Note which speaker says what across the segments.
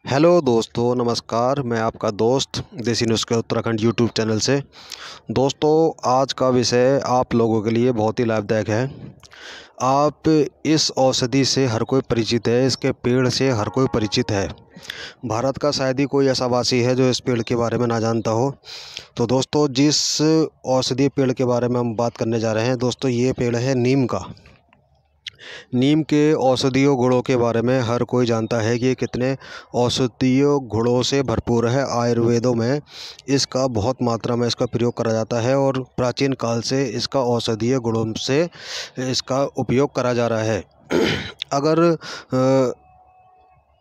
Speaker 1: Hello दोस्तों, नमस्कार। मैं आपका दोस्त देसी नुस्खे उत्तराखंड यूट्यूब चैनल से। दोस्तों, आज का विषय आप लोगों के लिए बहुत ही लाभदायक है। आप इस औषधि से हर कोई परिचित है, इसके पेड़ से हर कोई परिचित है। भारत का शायद ही कोई ऐसा वासी है जो इस पेड़ के बारे में ना जानता हो। तो दोस्तों, जिस औषधीय पेड़ के बारे में हम बात करने जा रहे हैं दोस्तों, ये पेड़ है नीम का। नीम के औषधीय गुणों के बारे में हर कोई जानता है कि ये कितने औषधीय गुणों से भरपूर है। आयुर्वेदों में इसका बहुत मात्रा में इसका प्रयोग करा जाता है और प्राचीन काल से इसका औषधीय गुणों से इसका उपयोग करा जा रहा है। अगर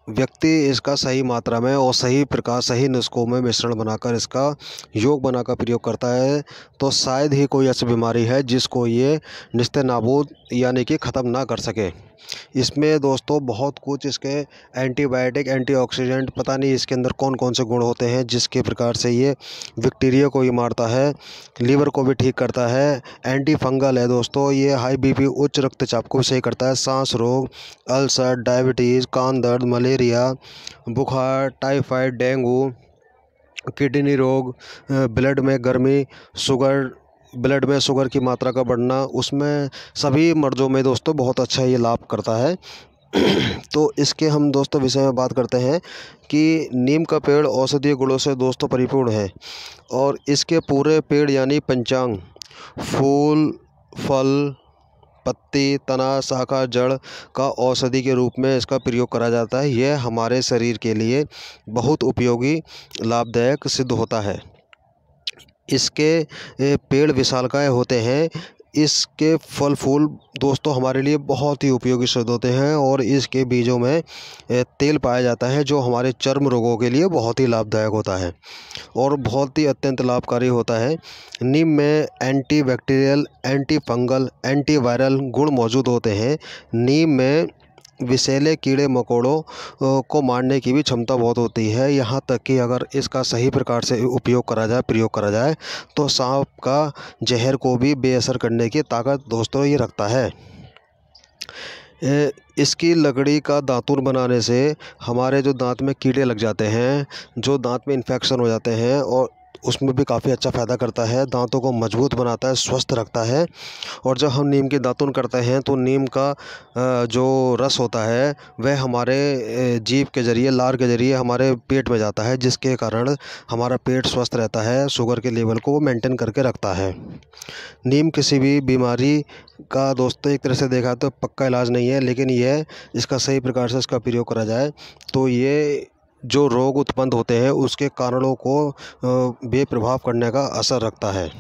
Speaker 1: व्यक्ति इसका सही मात्रा में और सही प्रकार सही नुस्खों में मिश्रण बनाकर इसका योग बनाकर प्रयोग करता है तो शायद ही कोई ऐसी बीमारी है जिसको ये निस्ते नाबूद यानी कि ख़त्म ना कर सके। इसमें दोस्तों बहुत कुछ इसके एंटीबायोटिक एंटीऑक्सीडेंट पता नहीं इसके अंदर कौन कौन से गुण होते हैं जिसके प्रकार से ये बैक्टीरिया को भी मारता है, लीवर को भी ठीक करता है, एंटी फंगल है दोस्तों। ये हाई बीपी उच्च रक्तचाप को भी सही करता है, सांस रोग, अल्सर, डायबिटीज़, कान दर्द, मलेरिया, बुखार, टाइफाइड, डेंगू, किडनी रोग, ब्लड में गर्मी, ब्लड में शुगर की मात्रा का बढ़ना, उसमें सभी मर्ज़ों में दोस्तों बहुत अच्छा ये लाभ करता है। तो इसके हम दोस्तों विषय में बात करते हैं कि नीम का पेड़ औषधीय गुणों से दोस्तों परिपूर्ण है और इसके पूरे पेड़ यानी पंचांग, फूल, फल, पत्ती, तना, शाखा, जड़ का औषधि के रूप में इसका प्रयोग करा जाता है। यह हमारे शरीर के लिए बहुत उपयोगी लाभदायक सिद्ध होता है। इसके पेड़ विशालकाय होते हैं। इसके फल फूल दोस्तों हमारे लिए बहुत ही उपयोगी सिद्ध होते हैं और इसके बीजों में तेल पाया जाता है जो हमारे चर्म रोगों के लिए बहुत ही लाभदायक होता है और बहुत ही अत्यंत लाभकारी होता है। नीम में anti bacterial, anti fungal, anti viral गुण मौजूद होते हैं। नीम में विषैले कीड़े मकोड़ों को मारने की भी क्षमता बहुत होती है। यहाँ तक कि अगर इसका सही प्रकार से उपयोग करा जाए, प्रयोग करा जाए तो सांप का जहर को भी बेअसर करने की ताकत दोस्तों ये रखता है। इसकी लकड़ी का दातुन बनाने से हमारे जो दांत में कीड़े लग जाते हैं, जो दांत में इन्फेक्शन हो जाते हैं, और उसमें भी काफ़ी अच्छा फ़ायदा करता है। दांतों को मजबूत बनाता है, स्वस्थ रखता है। और जब हम नीम की दातुन करते हैं तो नीम का जो रस होता है वह हमारे जीभ के ज़रिए, लार के ज़रिए हमारे पेट में जाता है, जिसके कारण हमारा पेट स्वस्थ रहता है, शुगर के लेवल को मेंटेन करके रखता है। नीम किसी भी बीमारी का दोस्तों एक तरह से देखा तो पक्का इलाज नहीं है, लेकिन यह इसका सही प्रकार से इसका प्रयोग करा जाए तो ये जो रोग उत्पन्न होते हैं उसके कारणों को बेप्रभाव करने का असर रखता है।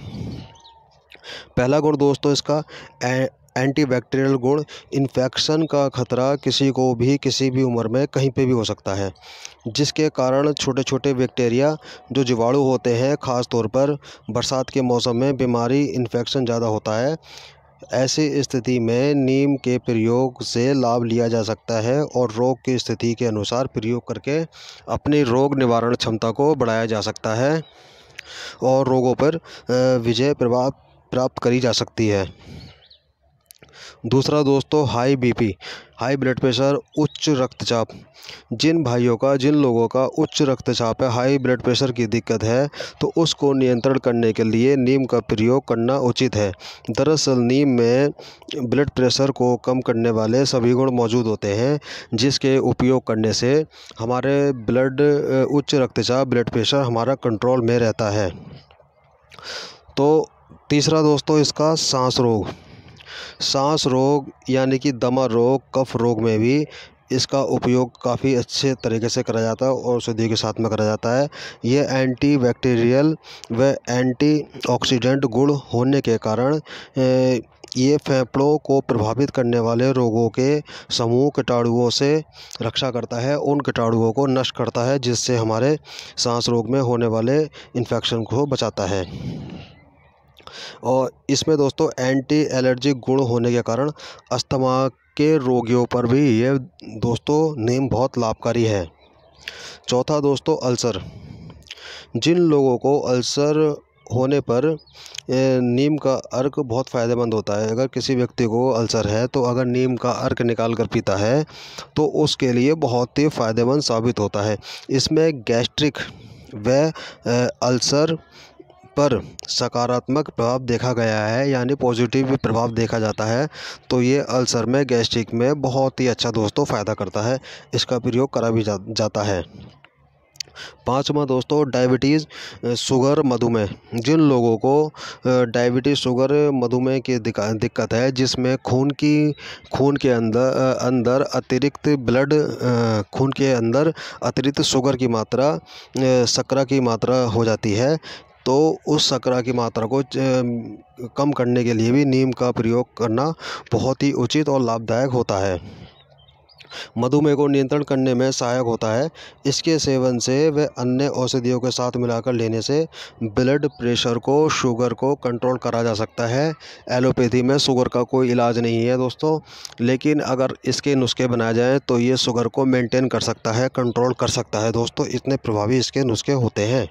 Speaker 1: पहला गुण दोस्तों इसका एंटीबैक्टीरियल गुण। इन्फेक्शन का खतरा किसी को भी किसी भी उम्र में कहीं पे भी हो सकता है, जिसके कारण छोटे छोटे बैक्टीरिया जो जीवाणु होते हैं, ख़ास तौर पर बरसात के मौसम में बीमारी इन्फेक्शन ज़्यादा होता है। ऐसी स्थिति में नीम के प्रयोग से लाभ लिया जा सकता है और रोग की स्थिति के अनुसार प्रयोग करके अपनी रोग निवारण क्षमता को बढ़ाया जा सकता है और रोगों पर विजय प्रभाव प्राप्त करी जा सकती है। दूसरा दोस्तों high BP, high blood pressure, उच्च रक्तचाप। जिन लोगों का उच्च रक्तचाप है, हाई ब्लड प्रेशर की दिक्कत है, तो उसको नियंत्रण करने के लिए नीम का प्रयोग करना उचित है। दरअसल नीम में ब्लड प्रेशर को कम करने वाले सभी गुण मौजूद होते हैं, जिसके उपयोग करने से हमारे उच्च रक्तचाप, ब्लड प्रेशर हमारा कंट्रोल में रहता है। तो तीसरा दोस्तों इसका सांस रोग यानी कि दमा रोग, कफ रोग में भी इसका उपयोग काफ़ी अच्छे तरीके से करा जाता है और औषधि के साथ में करा जाता है। ये एंटी बैक्टीरियल व एंटी ऑक्सीडेंट गुण होने के कारण ये फेफड़ों को प्रभावित करने वाले रोगों के समूह कीटाणुओं से रक्षा करता है, उन कीटाणुओं को नष्ट करता है, जिससे हमारे सांस रोग में होने वाले इन्फेक्शन को बचाता है। और इसमें दोस्तों एंटी एलर्जिक गुण होने के कारण अस्थमा के रोगियों पर भी ये दोस्तों नीम बहुत लाभकारी है। चौथा दोस्तों अल्सर। जिन लोगों को अल्सर होने पर नीम का अर्क बहुत फ़ायदेमंद होता है। अगर किसी व्यक्ति को अल्सर है तो अगर नीम का अर्क निकाल कर पीता है तो उसके लिए बहुत ही फ़ायदेमंद साबित होता है। इसमें गैस्ट्रिक व अल्सर पर सकारात्मक प्रभाव देखा गया है, यानी पॉजिटिव प्रभाव देखा जाता है। तो ये अल्सर में, गैस्ट्रिक में बहुत ही अच्छा दोस्तों फ़ायदा करता है। इसका प्रयोग करा भी जाता है। पाँचवा दोस्तों डायबिटीज़, शुगर, मधुमेह। जिन लोगों को डायबिटीज़, शुगर, मधुमेह की दिक्कत है, जिसमें खून के अंदर अतिरिक्त खून के अंदर अतिरिक्त शुगर की मात्रा, शर्करा की मात्रा हो जाती है, तो उस शर्करा की मात्रा को कम करने के लिए भी नीम का प्रयोग करना बहुत ही उचित और लाभदायक होता है। मधुमेह को नियंत्रण करने में सहायक होता है। इसके सेवन से व अन्य औषधियों के साथ मिलाकर लेने से ब्लड प्रेशर को, शुगर को कंट्रोल करा जा सकता है। एलोपैथी में शुगर का कोई इलाज नहीं है दोस्तों, लेकिन अगर इसके नुस्खे बनाए जाएँ तो ये शुगर को मेंटेन कर सकता है, कंट्रोल कर सकता है दोस्तों। इतने प्रभावी इसके नुस्खे होते हैं।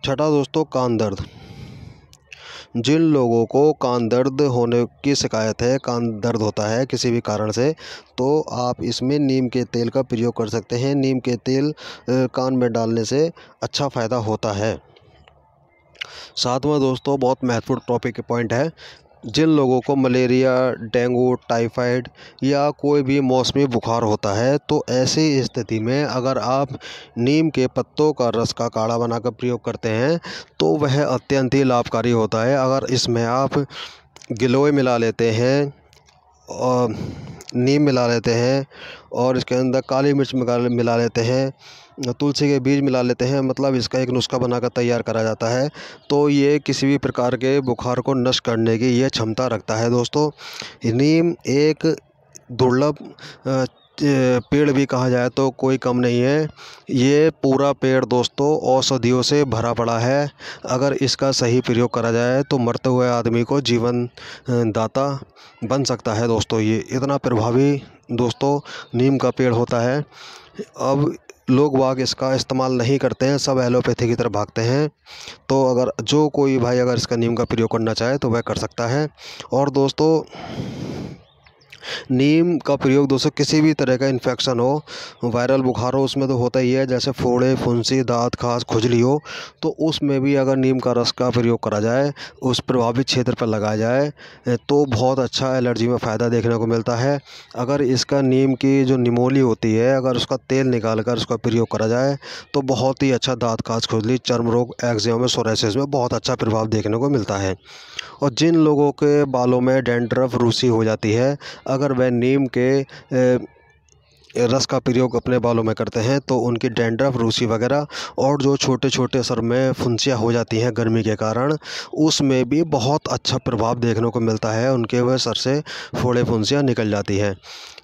Speaker 1: छठा दोस्तों कान दर्द। जिन लोगों को कान दर्द होने की शिकायत है, कान दर्द होता है किसी भी कारण से, तो आप इसमें नीम के तेल का प्रयोग कर सकते हैं। नीम के तेल कान में डालने से अच्छा फ़ायदा होता है। सातवां दोस्तों बहुत महत्वपूर्ण टॉपिक पॉइंट है। जिन लोगों को मलेरिया, डेंगू, टाइफाइड या कोई भी मौसमी बुखार होता है, तो ऐसी स्थिति में अगर आप नीम के पत्तों का रस का काढ़ा बनाकर प्रयोग करते हैं तो वह अत्यंत ही लाभकारी होता है। अगर इसमें आप गिलोय मिला लेते हैं और नीम मिला लेते हैं और इसके अंदर काली मिर्च मिला लेते हैं, तुलसी के बीज मिला लेते हैं, मतलब इसका एक नुस्खा बनाकर तैयार करा जाता है, तो ये किसी भी प्रकार के बुखार को नष्ट करने की ये क्षमता रखता है दोस्तों। नीम एक दुर्लभ पेड़ भी कहा जाए तो कोई कम नहीं है। ये पूरा पेड़ दोस्तों औषधियों से भरा पड़ा है। अगर इसका सही प्रयोग करा जाए तो मरते हुए आदमी को जीवन दाता बन सकता है दोस्तों। ये इतना प्रभावी दोस्तों नीम का पेड़ होता है। अब लोग वाग इसका इस्तेमाल नहीं करते हैं, सब एलोपैथी की तरफ भागते हैं। तो अगर जो कोई भाई अगर इसका नीम का प्रयोग करना चाहे तो वह कर सकता है। और दोस्तों नीम का प्रयोग दोस्तों किसी भी तरह का इन्फेक्शन हो, वायरल बुखार हो, उसमें तो होता ही है, जैसे फोड़े, फुंसी, दांत, खाज, खुजली हो, तो उसमें भी अगर नीम का रस का प्रयोग करा जाए, उस प्रभावित क्षेत्र पर लगाया जाए तो बहुत अच्छा एलर्जी में फ़ायदा देखने को मिलता है। अगर इसका नीम की जो निमोली होती है, अगर उसका तेल निकाल कर उसका प्रयोग करा जाए तो बहुत ही अच्छा दांत, खाज, खुजली, चर्म रोग, एक्जिमा, सोराइसिस में बहुत अच्छा प्रभाव देखने को मिलता है। और जिन लोगों के बालों में डैंड्रफ, रूसी हो जाती है, अगर वह नीम के रस का प्रयोग अपने बालों में करते हैं तो उनकी डैंड्रफ, रूसी वगैरह और जो छोटे छोटे सर में फुंसियाँ हो जाती हैं गर्मी के कारण, उसमें भी बहुत अच्छा प्रभाव देखने को मिलता है। उनके वह सर से फोड़े, फुंसियाँ निकल जाती हैं।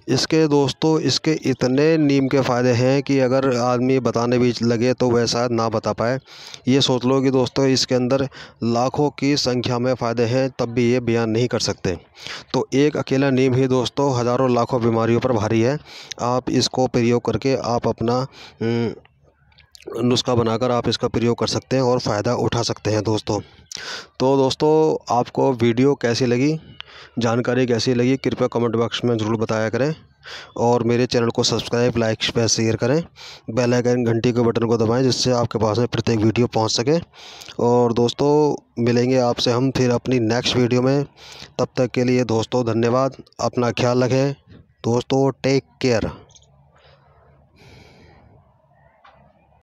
Speaker 1: इसके दोस्तों इसके इतने नीम के फ़ायदे हैं कि अगर आदमी बताने भी लगे तो वह शायद ना बता पाए। ये सोच लो कि दोस्तों इसके अंदर लाखों की संख्या में फ़ायदे हैं, तब भी ये बयान नहीं कर सकते। तो एक अकेला नीम ही दोस्तों हज़ारों लाखों बीमारियों पर भारी है। आप इसको प्रयोग करके आप अपना नुस्खा बनाकर आप इसका प्रयोग कर सकते हैं और फ़ायदा उठा सकते हैं दोस्तों। तो दोस्तों आपको वीडियो कैसी लगी, जानकारी कैसी लगी, कृपया कमेंट बॉक्स में ज़रूर बताया करें। और मेरे चैनल को सब्सक्राइब, लाइक, शेयर करें। बेल आइकन, घंटी के बटन को दबाएं, जिससे आपके पास में प्रत्येक वीडियो पहुंच सके। और दोस्तों मिलेंगे आपसे हम फिर अपनी नेक्स्ट वीडियो में। तब तक के लिए दोस्तों धन्यवाद। अपना ख्याल रखें दोस्तों, टेक केयर।